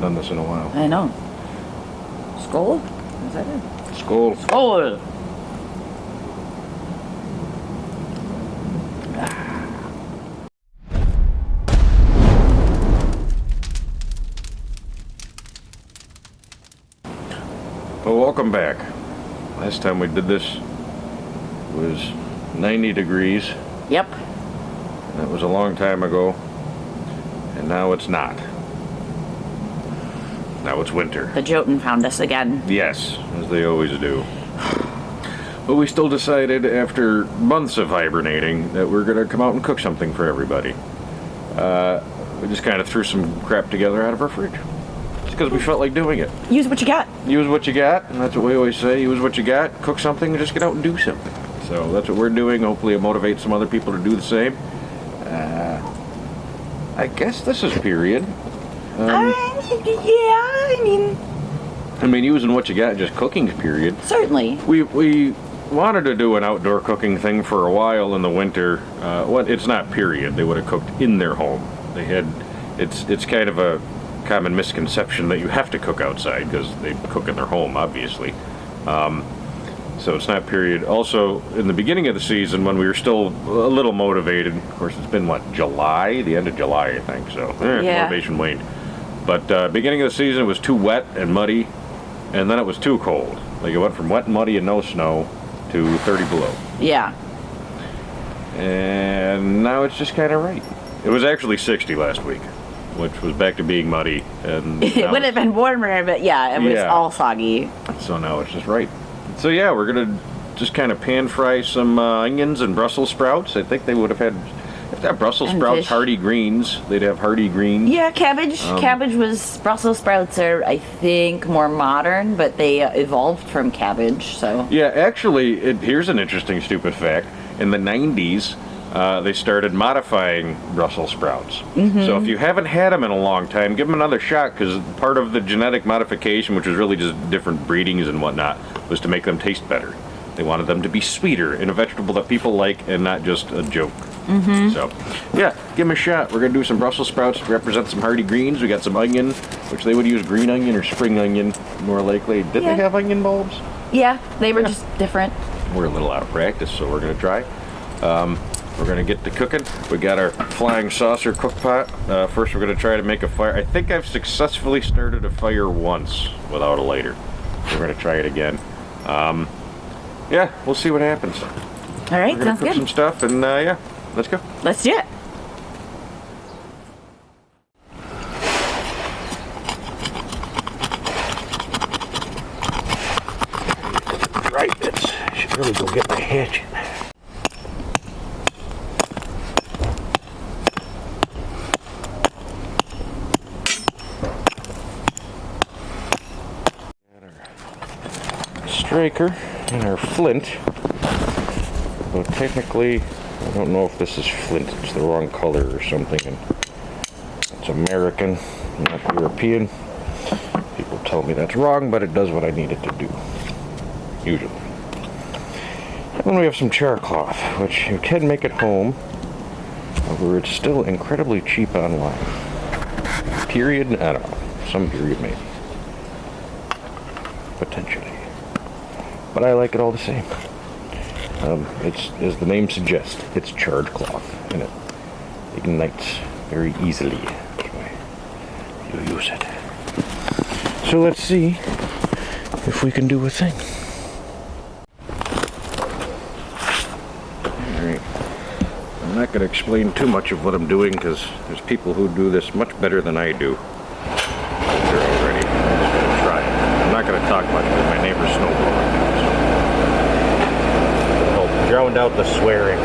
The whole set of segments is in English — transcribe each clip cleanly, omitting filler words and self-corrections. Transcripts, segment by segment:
done this in a while. I know. Skål? Is that it? Skål. Skål! Well, welcome back. Last time we did this was 90 degrees. Yep. That was a long time ago. And now it's not. Now it's winter. The Jotun found us again. Yes, as they always do. But we still decided, after months of hibernating, that we're going to come out and cook something for everybody. We just kind of threw some crap together out of our fridge. Just because we felt like doing it. Use what you got. Use what you got, and that's what we always say. Use what you got, cook something, and just get out and do something. So that's what we're doing. Hopefully it'll motivate some other people to do the same. I guess this is period. I mean, using what you got, just cooking period. Certainly. We wanted to do an outdoor cooking thing for a while in the winter. It's not period. They would have cooked in their home. It's kind of a common misconception that you have to cook outside because they cook in their home, obviously. So it's not period. Also, in the beginning of the season, when we were still a little motivated, of course, it's been, July? The end of July, I think, so motivation waned. But beginning of the season, it was too wet and muddy, and then it was too cold. Like, it went from wet and muddy and no snow to 30 below. Yeah. And now it's just kind of right. It was actually 60 last week, which was back to being muddy. And it would have been warmer, but yeah, it was all soggy. So now it's just right. So yeah, we're going to just kind of pan fry some onions and Brussels sprouts. I think they would have had, if they have Brussels sprouts, fish. Hardy greens, they'd have hardy greens. Yeah, cabbage. Brussels sprouts are, I think, more modern, but they evolved from cabbage, so. Yeah, actually, here's an interesting stupid fact. In the 90s, they started modifying Brussels sprouts. Mm-hmm. So if you haven't had them in a long time, give them another shot, because part of the genetic modification, which was really just different breedings and whatnot, was to make them taste better. They wanted them to be sweeter in a vegetable that people like and not just a joke. Mm-hmm. So, yeah, give them a shot. We're going to do some Brussels sprouts to represent some hardy greens. We got some onion, which they would use green onion or spring onion, more likely. Did they have onion bulbs? Yeah, they were just different. We're a little out of practice, so we're going to try. We're going to get to cooking. We got our flying saucer cook pot. First, we're going to try to make a fire. I think I've successfully started a fire once without a lighter. We're going to try it again. Yeah, we'll see what happens. All right, sounds good. Cook some stuff, and yeah, let's go. Let's do it. Right, I should really go get my hatchet. Striker and our flint. Well, technically, I don't know if this is flint. It's the wrong color or something. And it's American, not European. People tell me that's wrong, but it does what I need it to do. Usually. And then we have some char cloth, which you can make at home. However, it's still incredibly cheap online. Period? I don't know. Some period maybe. Potentially. But I like it all the same. It's, as the name suggests, it's charred cloth, and it ignites very easily. That's why you use it. So let's see if we can do a thing. Alright. I'm not going to explain too much of what I'm doing, because there's people who do this much better than I do. They're already. I'm just going to try it. I'm not going to talk much because my neighbor's snowblowing. Drowned out the swearing.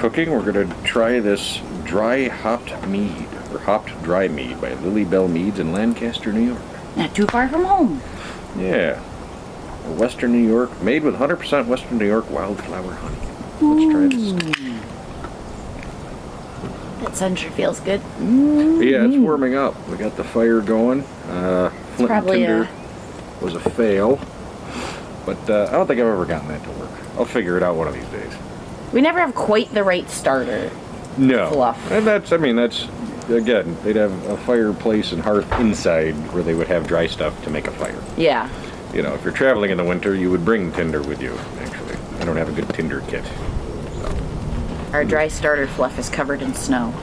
cooking, we're going to try this dry hopped mead, or hopped dry mead by Lily Bell Meads in Lancaster, New York. Not too far from home. Yeah. Western New York, made with 100% Western New York wildflower honey. Let's try this. That sun sure feels good. Yeah, it's warming up. We got the fire going. Flint and tinder was a fail. But I don't think I've ever gotten that to work. I'll figure it out one of these days. We never have quite the right starter. No. Fluff. And that's, again, they'd have a fireplace and hearth inside where they would have dry stuff to make a fire. Yeah. You know, if you're traveling in the winter, you would bring tinder with you, actually. I don't have a good tinder kit. So. Our dry starter fluff is covered in snow.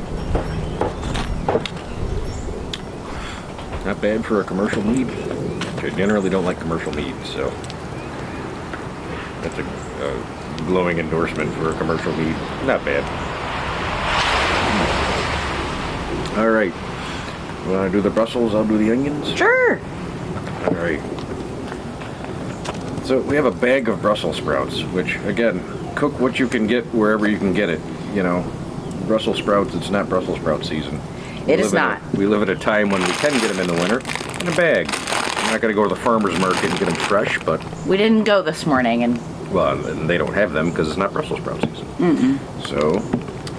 Not bad for a commercial mead. I generally don't like commercial mead, so that's a glowing endorsement for a commercial mead. Not bad. All right. You want to do the Brussels? I'll do the onions. Sure. All right. So we have a bag of Brussels sprouts, which, again, cook what you can get wherever you can get it. You know, Brussels sprouts, it's not Brussels sprout season. It is not. We live at a time when we can get them in the winter in a bag. I'm not going to go to the farmer's market and get them fresh, but... We didn't go this morning and... Well, and they don't have them because it's not Brussels sprout season. Mm-mm. So...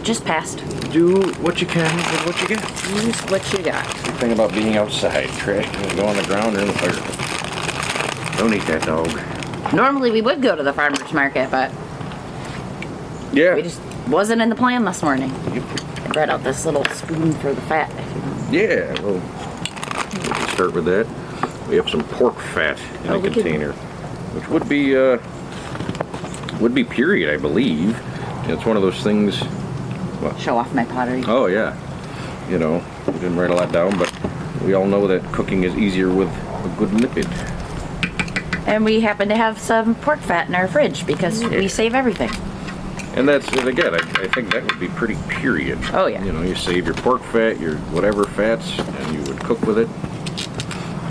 Just passed. Do what you can with what you get. Use what you got. The thing about being outside, trash can go on the ground or in the fire. Don't eat that dog. Normally we would go to the farmer's market, but... Yeah. We just wasn't in the plan this morning. Yep. I brought out this little spoon for the fat, if you want. Yeah, well, we can start with that. We have some pork fat in a container, which would be period, I believe. It's one of those things. Well, show off my pottery. Oh yeah, you know, we didn't write a lot down, but we all know that cooking is easier with a good lipid. And we happen to have some pork fat in our fridge because we save everything. And that's, again, I think that would be pretty period. Oh, yeah. You know, you save your pork fat, your whatever fats, and you would cook with it.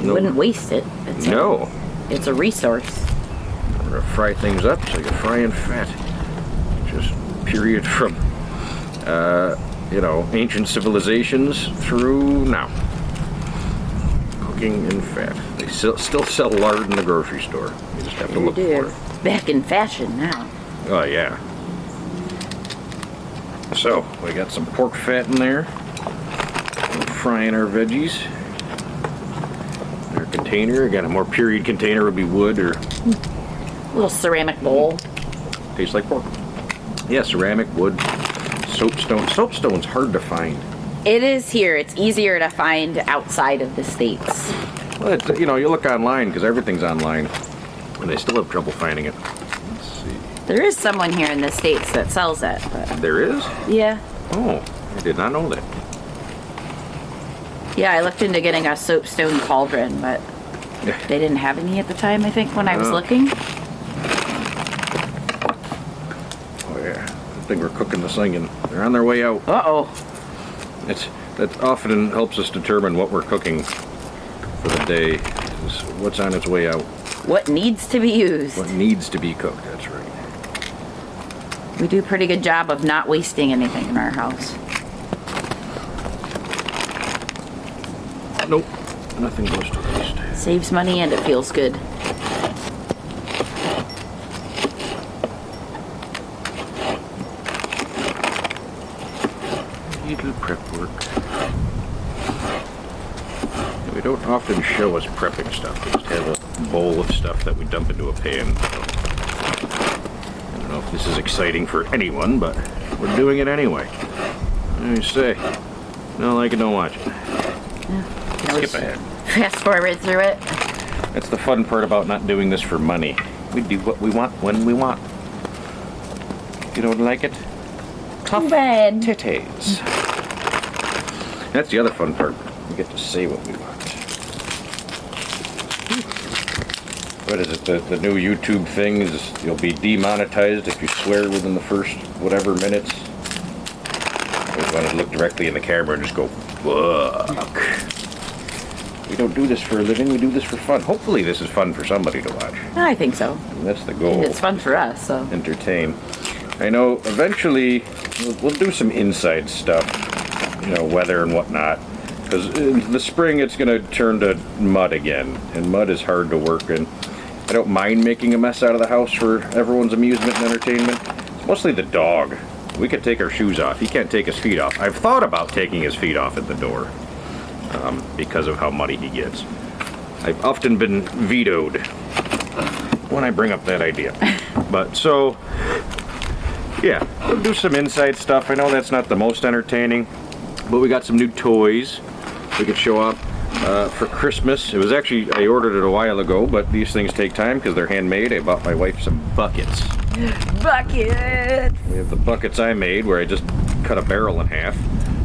You wouldn't waste it. It's a resource. We're going to fry things up, so you're frying fat. Just period from, you know, ancient civilizations through now. Cooking in fat. They still sell lard in the grocery store. You just have to look for it. Back in fashion now. Oh, yeah. So, we got some pork fat in there. We're frying our veggies. Our container, again, a more period container would be wood or... Little ceramic bowl. Tastes like pork. Yeah, ceramic, wood, soapstone. Soapstone's hard to find. It is here. It's easier to find outside of the States. Well, you know, you look online, because everything's online, and they still have trouble finding it. Let's see. There is someone here in the States that sells it. But There is? yeah. Oh, I did not know that. Yeah, I looked into getting a soapstone cauldron, but they didn't have any at the time, I think, when I was looking. Oh, yeah. I think we're cooking this onion. They're on their way out. Uh-oh. That often helps us determine what we're cooking for the day. Is what's on its way out. What needs to be used. What needs to be cooked, that's right. We do a pretty good job of not wasting anything in our house. Nope, nothing goes to waste. Saves money and it feels good. Little prep work. We don't often show us prepping stuff. We just have a bowl of stuff that we dump into a pan. So, I don't know if this is exciting for anyone, but we're doing it anyway. What do you say? Don't like it, don't watch it. Yeah. Skip ahead. Fast forward through it. That's the fun part about not doing this for money. We do what we want when we want. If you don't like it, tough bad. titties. That's the other fun part. We get to say what we want. What is it? The new YouTube thing is you'll be demonetized if you swear within the first whatever minutes. I always want to look directly in the camera and just go, fuck. We don't do this for a living, we do this for fun. Hopefully this is fun for somebody to watch. I think so. And that's the goal. It's fun for us, so. Entertain. I know eventually we'll do some inside stuff, weather and whatnot. Because in the spring it's going to turn to mud again, and mud is hard to work in. I don't mind making a mess out of the house for everyone's amusement and entertainment. It's mostly the dog. We could take our shoes off. He can't take his feet off. I've thought about taking his feet off at the door because of how muddy he gets. I've often been vetoed when I bring up that idea. But so, yeah, we'll do some inside stuff. I know that's not the most entertaining, but we got some new toys we could show off for Christmas. It was actually, I ordered it a while ago, but these things take time because they're handmade. I bought my wife some buckets. Buckets! We have the buckets I made where I just cut a barrel in half.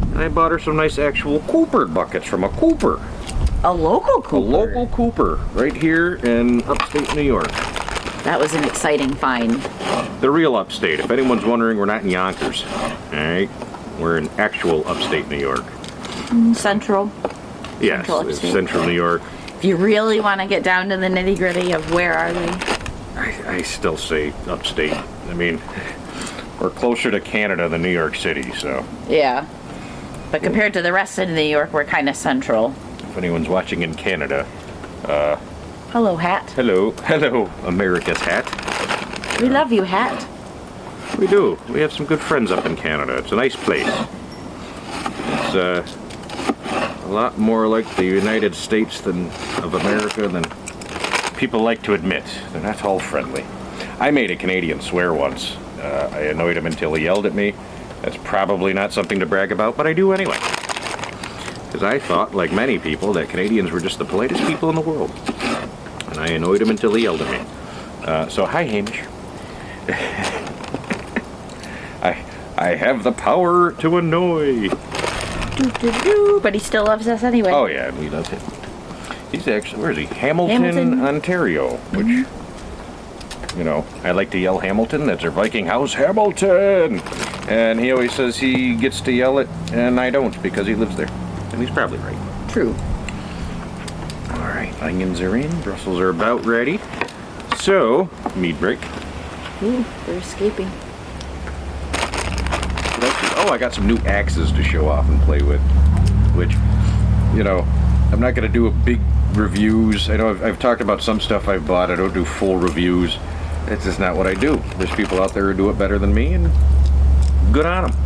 And I bought her some nice actual Cooper buckets from a Cooper. A local Cooper? A local Cooper right here in upstate New York. That was an exciting find. The real upstate. If anyone's wondering, we're not in Yonkers. Alright? We're in actual upstate New York. Central. Yes, Central it's upstate. central New York. If you really want to get down to the nitty gritty of where are they? I still say upstate. I mean, we're closer to Canada than New York City, so. Yeah. But compared to the rest of New York, we're kind of central. If anyone's watching in Canada, Hello, Hat. hello, America's Hat. We love you, Hat. We do. We have some good friends up in Canada. It's a nice place. It's a lot more like the United States of America than people like to admit. They're not all friendly. I made a Canadian swear once. I annoyed him until he yelled at me. That's probably not something to brag about, but I do anyway. Because I thought, like many people, that Canadians were just the politest people in the world. And I annoyed him until he yelled at me. So, hi, Hamish. I have the power to annoy. But he still loves us anyway. Oh, yeah, and he does it. He's actually, where is he? Hamilton, Ontario, which, I like to yell Hamilton. That's our Viking house, Hamilton! And he always says he gets to yell it, and I don't, because he lives there. And he's probably right. True. All right, onions are in. Brussels are about ready. So, meat break. Ooh, they're escaping. Oh, I got some new axes to show off and play with, which, I'm not going to do a big reviews. I know I've talked about some stuff I've bought. I don't do full reviews. It's just not what I do. There's people out there who do it better than me, and good on them.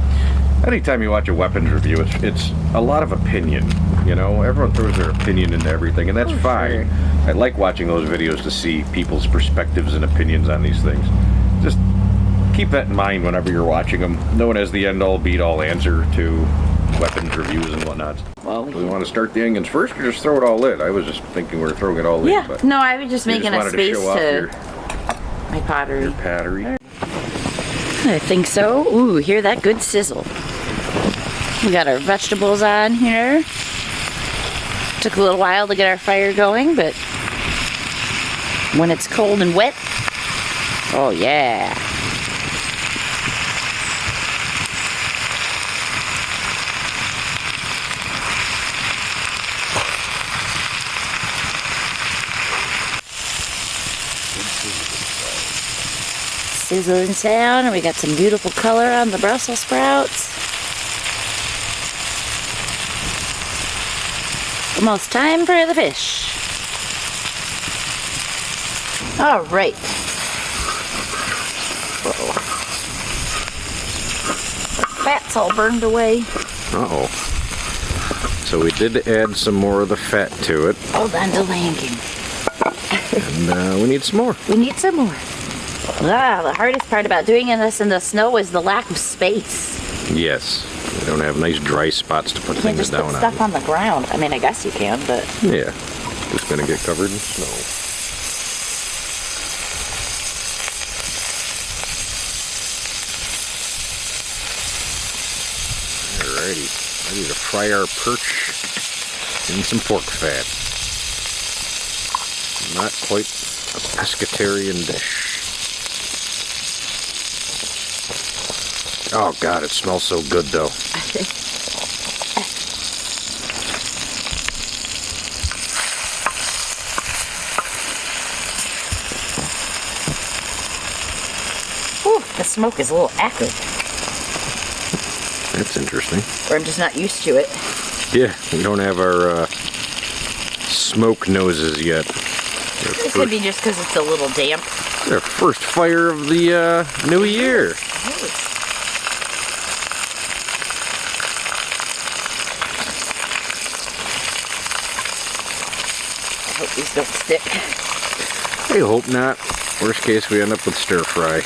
Anytime you watch a weapons review, it's a lot of opinion. Everyone throws their opinion into everything, and that's fine. Sure. I like watching those videos to see people's perspectives and opinions on these things. Just keep that in mind whenever you're watching them. No one has the end-all, be-all answer to weapons reviews and whatnot. Well, do we want to start the onions first, or just throw it all in? I was just thinking we were throwing it all in. Yeah, But no, I was just making a space to show off to my pottery. Your pottery. I think so. Ooh, hear that good sizzle. We got our vegetables on here. Took a little while to get our fire going, but when it's cold and wet, oh yeah. Sizzling sound, and we got some beautiful color on the Brussels sprouts. Almost time for the fish. All right. Whoa. Fat's all burned away. Uh-oh. So we did add some more of the fat to it. Hold on to Lanking. And we need some more. We need some more. The hardest part about doing this in the snow is the lack of space. Yes. We don't have nice dry spots to put You can't things just down put stuff on the ground. I mean, I guess you can, but... Yeah. Just gonna get covered in snow. Alrighty. Ready to fry our perch in some pork fat. Not quite a pescatarian dish. Oh God, it smells so good though. The smoke is a little acrid. That's interesting. Or I'm just not used to it. Yeah, we don't have our smoke noses yet. It could be just because it's a little damp. Our first fire of the new year. I hope these don't stick. I hope not. Worst case, we end up with stir fry.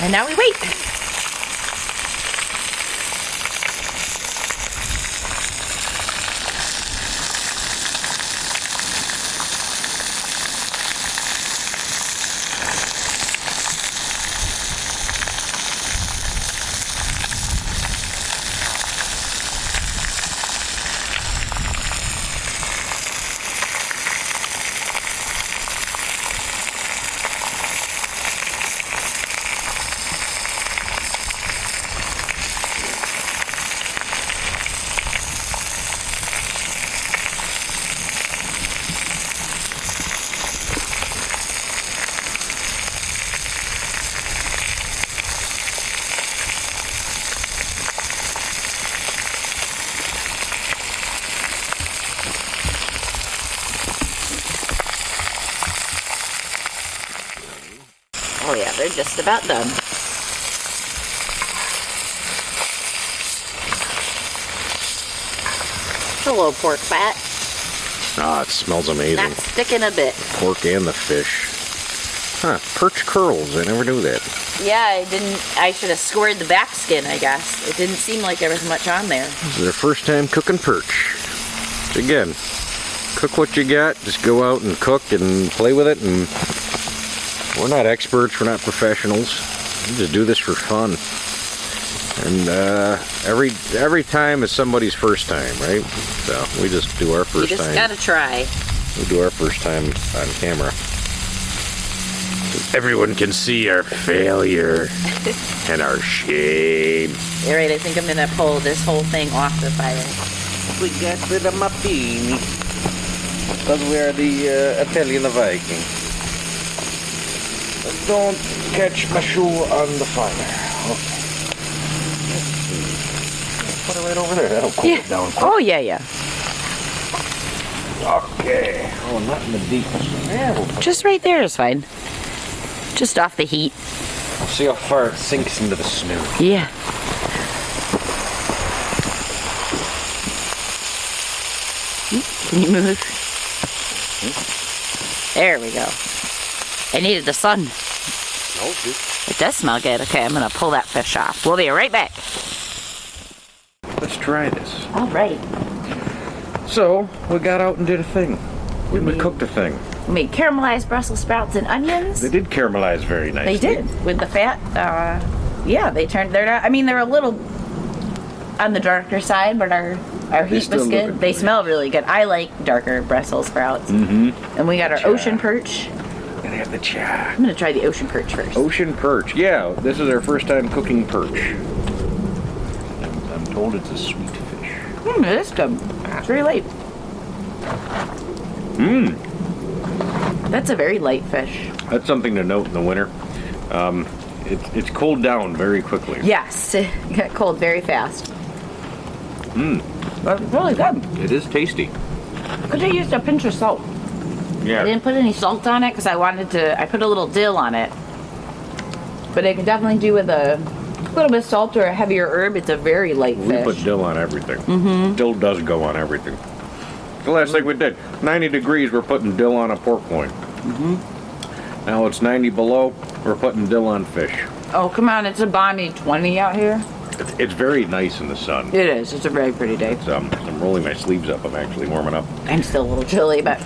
And now we wait. Oh yeah, they're just about done. Hello, pork fat. Ah, it smells amazing. Not sticking a bit. Pork and the fish. Huh, perch curls. I never knew that. Yeah, I should have scored the back skin, I guess. It didn't seem like there was much on there. This is our first time cooking perch. Again, cook what you got. Just go out and cook and play with it. And we're not experts. We're not professionals. We just do this for fun. And every time is somebody's first time, right? So we just do our first time. You just gotta try. We do our first time on camera. So everyone can see our failure and our shame. All right, I think I'm gonna pull this whole thing off the fire. We got rid of my beanie because we are the Italian Viking. Don't catch my shoe on the fire. Okay. Put it right over there. That'll cool it down. Oh, yeah. Okay. Oh, not in the deep. Yeah, we'll Just right there is fine. Just off the heat. see how far it sinks into the snow. Yeah. Can you move? There we go. I needed the sun. Okay. It does smell good. Okay, I'm gonna pull that fish off. We'll be right back. Let's try this. All right. So, we got out and did a thing. We cooked a thing. We made caramelized Brussels sprouts and onions. They did caramelize very nicely. They did with the fat. Yeah, they're not. I mean, they're a little on the darker side, but our heat was good. They smell really good. I like darker Brussels sprouts. Mm-hmm. And we got our ocean perch. Gotta have the cha. I'm gonna try the ocean perch first. Ocean perch. Yeah, this is our first time cooking perch. I'm told it's a sweet fish. It is good. It's very light. That's a very light fish. That's something to note in the winter. It's cooled down very quickly. Yes, it got cold very fast. But it's really good. It is tasty. Could have used a pinch of salt. Yeah. I didn't put any salt on it because I put a little dill on it. But I could definitely do with a little bit of salt or a heavier herb. It's a very light We fish. put dill on everything. Mm-hmm. Dill does go on everything. The last thing we did, 90 degrees, we're putting dill on a pork loin. Mm-hmm. Now it's 90 below, we're putting dill on fish. Oh, come on. It's a balmy 20 out here. It's very nice in the sun. It is. It's a very pretty day. I'm rolling my sleeves up. I'm actually warming up. I'm still a little chilly, but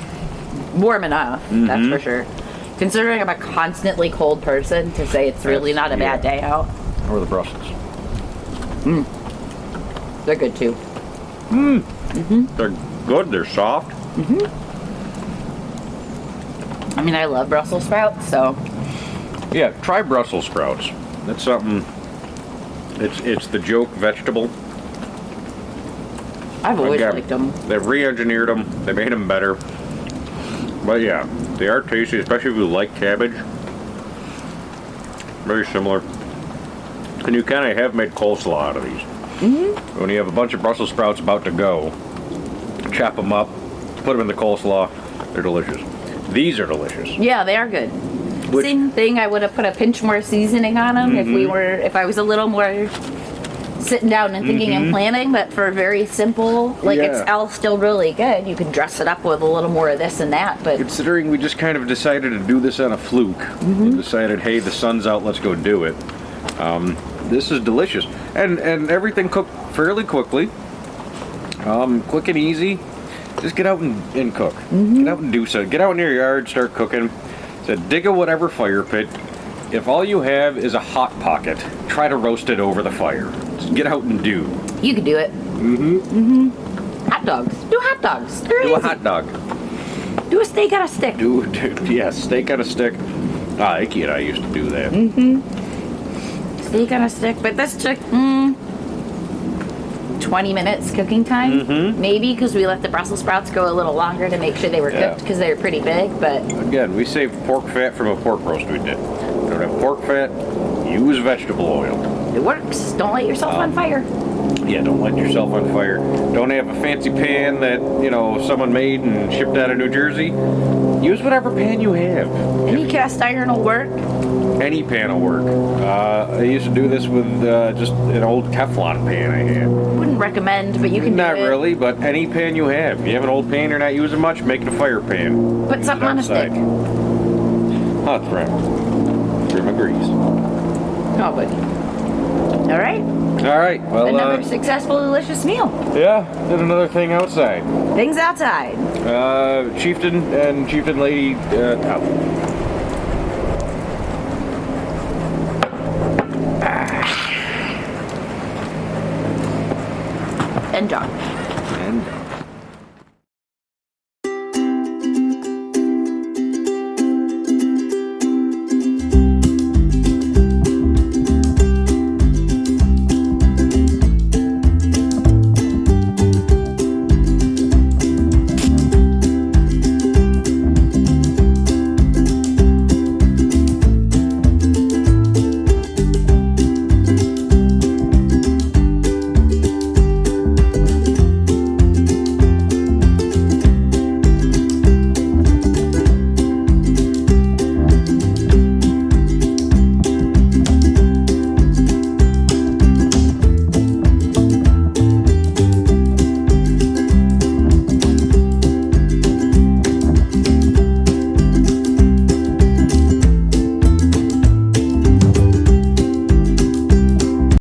warm enough. Mm-hmm. That's for sure. Considering I'm a constantly cold person, to say it's really not a bad day out. Or the Brussels. They're good too. They're good. They're soft. I mean, I love Brussels sprouts, so Yeah, try Brussels sprouts. That's something. It's the joke vegetable. I've always Again, liked them. They've re-engineered them. They made them better. But yeah, they are tasty, especially if you like cabbage. Very similar. And you kind of have made coleslaw out of these. Mm-hmm. When you have a bunch of Brussels sprouts about to go, chop them up, put them in the coleslaw. They're delicious. These are delicious. Yeah, they are good. Same thing. I would have put a pinch more seasoning on them if I was a little more sitting down and thinking and planning. But for very simple, like it's all still really good. You can dress it up with a little more of this and that. But considering we just kind of decided to do this on a fluke, we decided, hey, the sun's out, let's go do it. This is delicious, and everything cooked fairly quickly. Quick and easy. Just get out and cook. Get out and do so. Get out in your yard, start cooking. So dig a whatever fire pit. If all you have is a hot pocket, try to roast it over the fire. Just get out and do. You can do it. Hot dogs. Do hot dogs. Do a hot dog. Do a steak on a stick. Steak on a stick. Icky and I used to do that. Steak on a stick, but this took 20 minutes cooking time. Maybe because we let the Brussels sprouts go a little longer to make sure they were cooked because they were pretty big. But again, we saved pork fat from a pork roast we did. You don't have pork fat, use vegetable oil. It works. Don't light yourself on fire. Yeah, don't light yourself on fire. Don't have a fancy pan that, someone made and shipped out of New Jersey. Use whatever pan you have. Any cast iron will work. Any pan will work. I used to do this with just an old Teflon pan I had. Wouldn't recommend, but you can Not do it. really, but any pan you have. If you have an old pan you're not using much, make it a fire pan. Put something on a stick. Hot trim. Trim agrees. Oh, buddy. All right. All right. Well, Another successful, delicious meal. Yeah, did another thing outside. Things outside. Chieftain and Chieftain Lady out.